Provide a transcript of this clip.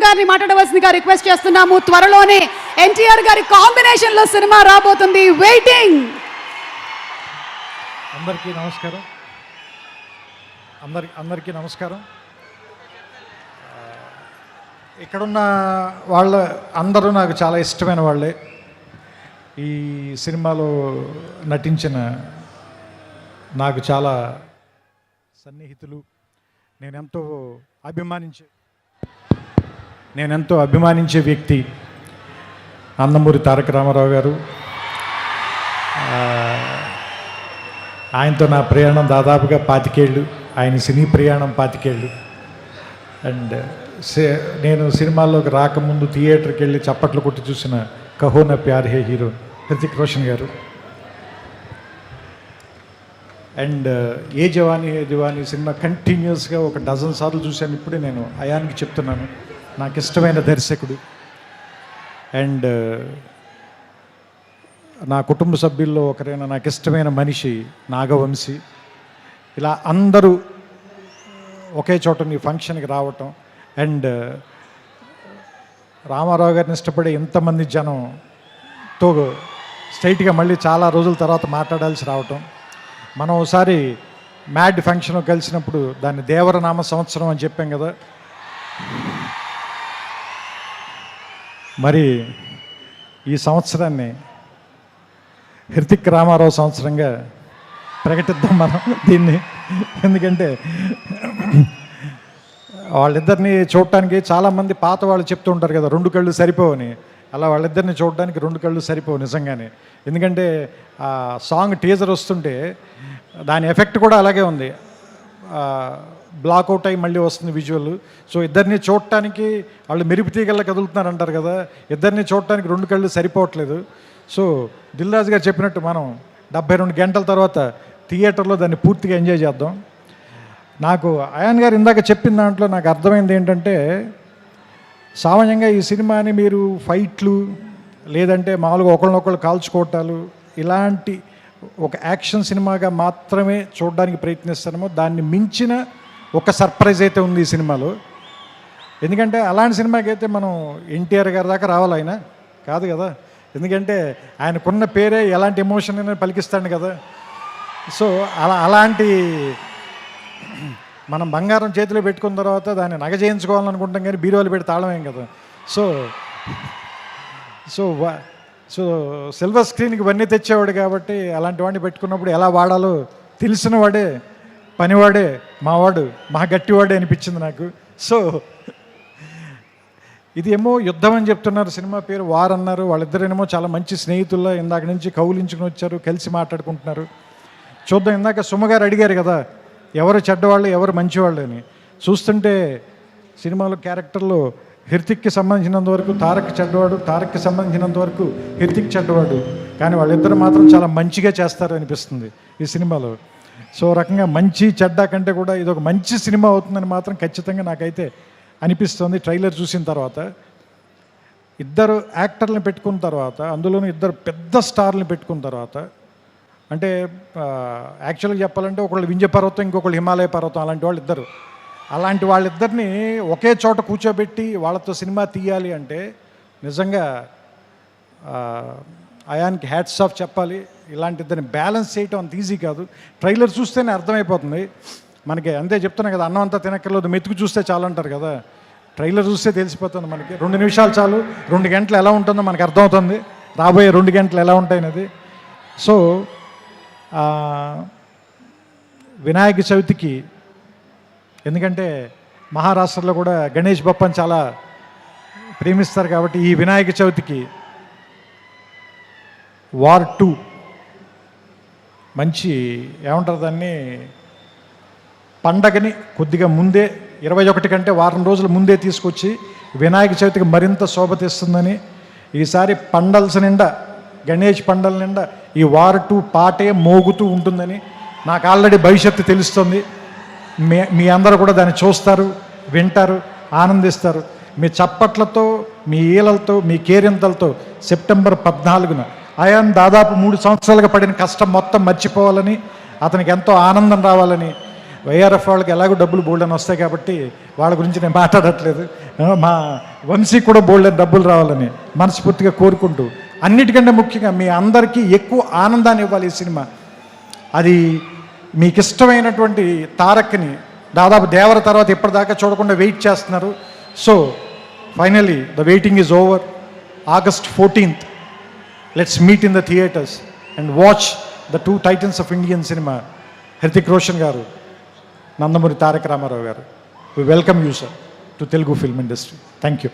గారిని మాట్లాడవలసిందిగా రిక్వెస్ట్ చేస్తున్నాము. త్వరలోనే ఎన్టీఆర్ గారి కాంబినేషన్ లో సినిమా రాబోతుంది. వెయిటింగ్. అందరికీ నమస్కారం. అందరికీ నమస్కారం. ఇక్కడున్న వాళ్ళ అందరూ నాకు చాలా ఇష్టమైన వాళ్ళే. ఈ సినిమాలో నటించిన నాకు చాలా సన్నిహితులు. నేనెంతో అభిమానించే వ్యక్తి నందమూరి తారక రామారావు గారు. ఆయనతో నా ప్రయాణం దాదాపుగా 25 ఏళ్ళు. ఆయన సినీ ప్రయాణం 25 ఏళ్ళు. అండ్ నేను సినిమాల్లోకి రాకముందు థియేటర్కి వెళ్ళి చప్పట్లు కొట్టి చూసిన కహో నా ప్యార్ హే హీరో హృతిక్ రోషన్ గారు. అండ్ ఏ జవానీ సినిమా కంటిన్యూస్గా ఒక 12 సార్లు చూశాను. ఇప్పుడే నేను అయాన్కి చెప్తున్నాను, నాకు ఇష్టమైన దర్శకుడు. అండ్ నా కుటుంబ సభ్యుల్లో ఒకరైన నాకు ఇష్టమైన మనిషి నాగవంశీ. ఇలా అందరూ ఒకే చోట నీ ఫంక్షన్కి రావటం, అండ్ రామారావు గారిని ఇష్టపడే ఎంతమంది జనంతో స్ట్రైట్గా మళ్ళీ చాలా రోజుల తర్వాత మాట్లాడాల్సి రావటం. మనం ఒకసారి మ్యాడ్ ఫంక్షన్ కలిసినప్పుడు దాన్ని దేవరనామ సంవత్సరం అని చెప్పాం కదా. మరి ఈ సంవత్సరాన్ని హృతిక్ రామారావు సంవత్సరంగా ప్రకటిద్దాం మనం దీన్ని. ఎందుకంటే వాళ్ళిద్దరిని చూడటానికి చాలామంది పాత వాళ్ళు చెప్తూ ఉంటారు కదా 2 కళ్ళు సరిపోవని. అలా వాళ్ళిద్దరిని చూడడానికి 2 కళ్ళు సరిపోవు నిజంగానే. ఎందుకంటే ఆ సాంగ్ టీజర్ వస్తుంటే దాని ఎఫెక్ట్ కూడా అలాగే ఉంది. బ్లాక్అవుట్ అయ్యి మళ్ళీ వస్తుంది విజువల్. సో ఇద్దరిని చూడటానికి వాళ్ళు మెరుపు తీగల్లా కదులుతున్నారు అంటారు కదా, ఇద్దరిని చూడటానికి 2 కళ్ళు సరిపోవట్లేదు. సో దిల్ రాజు గారు చెప్పినట్టు మనం 72 గంటల తర్వాత థియేటర్లో దాన్ని పూర్తిగా ఎంజాయ్ చేద్దాం. నాకు అయాన్ గారు ఇందాక చెప్పిన దాంట్లో నాకు అర్థమైంది ఏంటంటే, సామాన్యంగా ఈ సినిమాని మీరు ఫైట్లు లేదంటే మామూలుగా ఒకళ్ళనొకళ్ళు కాల్చుకోవటాలు ఇలాంటి ఒక యాక్షన్ సినిమాగా మాత్రమే చూడడానికి ప్రయత్నిస్తామో దాన్ని మించిన ఒక సర్ప్రైజ్ అయితే ఉంది ఈ సినిమాలో. ఎందుకంటే అలాంటి సినిమాకి అయితే మనం ఎన్టీఆర్ గారి దాకా రావాలి, ఆయన కాదు కదా. ఎందుకంటే ఆయనకున్న పేరే ఎలాంటి ఎమోషన్ అయినా పలికిస్తాడు కదా. సో అలాంటి మనం బంగారం చేతిలో పెట్టుకున్న తర్వాత దాన్ని నగ చేయించుకోవాలనుకుంటాం కానీ బీరువాలు పెట్టి తాళమేం కదా. సో సో సో సిల్వర్ స్క్రీన్కి ఇవన్నీ తెచ్చేవాడు కాబట్టి అలాంటి వాడిని పెట్టుకున్నప్పుడు ఎలా వాడాలో తెలిసిన వాడే, పనివాడే, మావాడు, మా గట్టివాడే అనిపించింది నాకు. సో ఇది ఏమో యుద్ధం అని చెప్తున్నారు, సినిమా పేరు వార్ అన్నారు. వాళ్ళిద్దరేమో చాలా మంచి స్నేహితుల్లో ఇందాక నుంచి కౌలించుకుని వచ్చారు, కలిసి మాట్లాడుకుంటున్నారు. చూద్దాం. ఇందాక సుమగారు అడిగారు కదా ఎవరు చెడ్డవాళ్ళు ఎవరు మంచివాళ్ళు అని. చూస్తుంటే సినిమాలో క్యారెక్టర్లో హృతిక్కి సంబంధించినంత వరకు తారక్ చెడ్డవాడు, తారక్కి సంబంధించినంత వరకు హృతిక్ చెడ్డవాడు. కానీ వాళ్ళిద్దరు మాత్రం చాలా మంచిగా చేస్తారు అనిపిస్తుంది ఈ సినిమాలో. సో రకంగా మంచి చెడ్డ కంటే కూడా ఇది ఒక మంచి సినిమా అవుతుందని మాత్రం ఖచ్చితంగా నాకైతే అనిపిస్తుంది. ట్రైలర్ చూసిన తర్వాత ఇద్దరు యాక్టర్లను పెట్టుకున్న తర్వాత, అందులోనూ ఇద్దరు పెద్ద స్టార్లను పెట్టుకున్న తర్వాత, అంటే యాక్చువల్గా చెప్పాలంటే ఒకళ్ళు వింధ్య పర్వతం, ఇంకొకళ్ళు హిమాలయ పర్వతం, అలాంటి వాళ్ళు ఇద్దరు. అలాంటి వాళ్ళిద్దరిని ఒకే చోట కూర్చోబెట్టి వాళ్ళతో సినిమా తీయాలి అంటే నిజంగా అయాన్కి హ్యాట్స్ ఆఫ్ చెప్పాలి. ఇలాంటి ఇద్దరిని బ్యాలెన్స్ చేయటం అంత ఈజీ కాదు. ట్రైలర్ చూస్తేనే అర్థమైపోతుంది మనకి. అంతే చెప్తున్నా కదా, అన్నం అంతా తినక్కర్లేదు, మెతుకు చూస్తే చాలు అంటారు కదా. ట్రైలర్ చూస్తే తెలిసిపోతుంది మనకి. 2 నిమిషాలు చాలు, 2 గంటలు ఎలా ఉంటుందో మనకు అర్థమవుతుంది, రాబోయే 2 గంటలు ఎలా ఉంటాయనేది. సో వినాయక చవితికి, ఎందుకంటే మహారాష్ట్రలో కూడా గణేష్ బప్పని చాలా ప్రేమిస్తారు కాబట్టి ఈ వినాయక చవితికి వార్ 2 మంచి ఏమంటారు దాన్ని, పండగని కొద్దిగా ముందే 21 కంటే వారం రోజుల ముందే తీసుకొచ్చి వినాయక చవితికి మరింత శోభ తెస్తుందని, ఈసారి పండల్స్ నిండా, గణేష్ పండల నిండా ఈ వార్ 2 పాటే మోగుతూ ఉంటుందని నాకు ఆల్రెడీ భవిష్యత్తు తెలుస్తుంది. మీ అందరూ కూడా దాన్ని చూస్తారు, వింటారు, ఆనందిస్తారు. మీ చప్పట్లతో, మీ ఈలలతో, మీ కేరింతలతో సెప్టెంబర్ 14న అయాన్ దాదాపు 3 సంవత్సరాలుగా పడిన కష్టం మొత్తం మర్చిపోవాలని, అతనికి ఎంతో ఆనందం రావాలని, వైఆర్ఎఫ్ వాళ్ళకి ఎలాగో డబ్బులు బోల్డ్ అని వస్తాయి కాబట్టి వాళ్ళ గురించి నేను మాట్లాడట్లేదు. మా వంశీ కూడా బోల్డ్ అని డబ్బులు రావాలని మనస్ఫూర్తిగా కోరుకుంటూ, అన్నిటికంటే ముఖ్యంగా మీ అందరికీ ఎక్కువ ఆనందాన్ని ఇవ్వాలి ఈ సినిమా. అది మీకు ఇష్టమైనటువంటి తారక్ని దాదాపు దేవర తర్వాత ఇప్పటిదాకా చూడకుండా వెయిట్ చేస్తున్నారు. So finally the waiting is over. August 14th, let's meet in the theatres and watch the two titans of Indian cinema, Hrithik Roshan garu, Nandamuri Tarak Ramarao garu. We welcome you, sir, to Telugu film industry. Thank you.